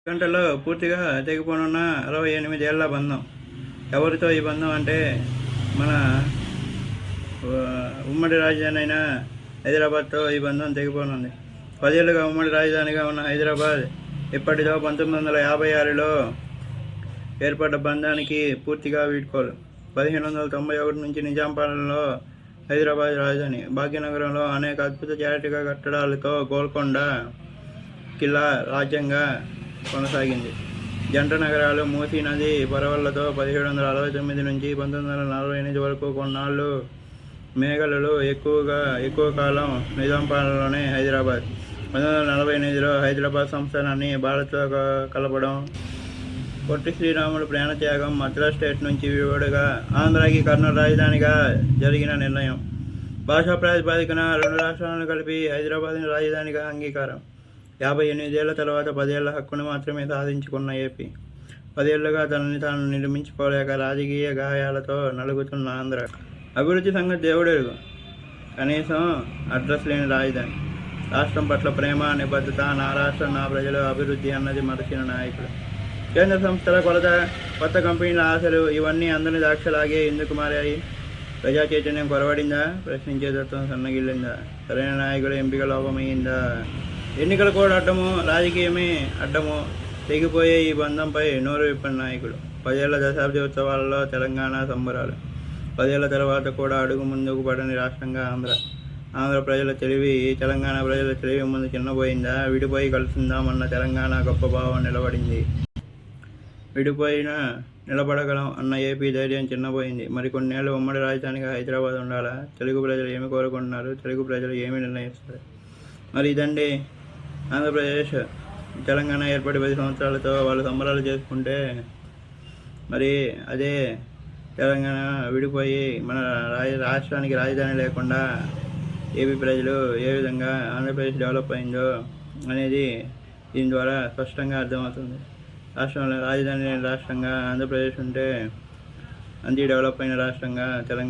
గంటల్లో పూర్తిగా తెగిపోనున్న 68 ఏళ్ల బంధం. ఎవరితో ఈ బంధం అంటే మన ఉమ్మడి రాజధాని అయిన హైదరాబాద్తో ఈ బంధం తెగిపోనుంది. 10 ఏళ్లుగా ఉమ్మడి రాజధానిగా ఉన్న హైదరాబాద్ ఇప్పటితో 1956లో ఏర్పడ్డ బంధానికి పూర్తిగా వీడ్కోలు. 1591 నుంచి నిజాం పాలనలో హైదరాబాద్ రాజధాని. భాగ్యనగరంలో అనేక అద్భుత చారిత్రక కట్టడాలతో గోల్కొండ కిల్లా రాజ్యంగా కొనసాగింది. జంట నగరాలు మూసీ నది పరవళ్లతో 1769 నుంచి 1948 వరకు కొన్నాళ్ళు మేఘాలలో ఎక్కువ కాలం నిజాం పాలనలోనే హైదరాబాద్. 1948లో హైదరాబాద్ సంస్థానాన్ని భారత్లో కలపడం, పొట్టి శ్రీరాములు ప్రాణత్యాగం, మద్రాస్ స్టేట్ నుంచి విడివడగా ఆంధ్రాకి కర్నూలు రాజధానిగా జరిగిన నిర్ణయం, భాషా ప్రాతిపదికన 2 రాష్ట్రాలను కలిపి హైదరాబాద్ని రాజధానిగా అంగీకారం. 58 ఏళ్ల తర్వాత 10 ఏళ్ల హక్కును మాత్రమే సాధించుకున్న ఏపీ. 10 ఏళ్లుగా తనని తాను నిర్మించుకోలేక రాజకీయ గాయాలతో నలుగుతున్న ఆంధ్ర. అభివృద్ధి సంగతి దేవుడెరుగు, కనీసం అడ్రస్ లేని రాజధాని. రాష్ట్రం పట్ల ప్రేమ, నిబద్ధత, నా రాష్ట్రం నా ప్రజలు, అభివృద్ధి అన్నది మరచిన నాయకులు. కేంద్ర సంస్థల కొలత, కొత్త కంపెనీల ఆశలు ఇవన్నీ అందరి దాక్షలాగే ఎందుకు మారాయి? ప్రజా చైతన్యం కొరవడిందా? ప్రశ్నించే తత్వం సన్నగిల్లిందా? సరైన నాయకుల ఎంపిక లోపమైందా? ఎన్నికల కూడా అడ్డము, రాజకీయమే అడ్డము. తెగిపోయే ఈ బంధంపై నోరు విప్పని నాయకులు. 10 ఏళ్ల దశాబ్ది ఉత్సవాలలో తెలంగాణ సంబరాలు. 10 ఏళ్ల తర్వాత కూడా అడుగు ముందుకు పడని రాష్ట్రంగా ఆంధ్ర ప్రజల తెలివి, తెలంగాణ ప్రజల తెలివి ముందు చిన్నపోయిందా? విడిపోయి కలుస్తుందామన్న తెలంగాణ గొప్ప భావం నిలబడింది. విడిపోయినా నిలబడగలం అన్న ఏపీ ధైర్యం చిన్నపోయింది. మరికొన్నేళ్ళు ఉమ్మడి రాజధానిగా హైదరాబాద్ ఉండాలా? తెలుగు ప్రజలు ఏమి కోరుకుంటున్నారు? తెలుగు ప్రజలు ఏమి నిర్ణయిస్తారు? మరి ఇదండి ఆంధ్రప్రదేశ్, తెలంగాణ ఏర్పడి 10 సంవత్సరాలతో వాళ్ళు సంబరాలు చేసుకుంటే, మరి అదే తెలంగాణ విడిపోయి మన రాష్ట్రానికి రాజధాని లేకుండా ఏపీ ప్రజలు ఏ విధంగా ఆంధ్రప్రదేశ్ డెవలప్ అయిందో అనేది దీని ద్వారా స్పష్టంగా అర్థమవుతుంది. రాష్ట్రంలో రాజధాని లేని రాష్ట్రంగా ఆంధ్రప్రదేశ్ ఉంటే అంతే డెవలప్ అయిన రాష్ట్రంగా తెలంగాణ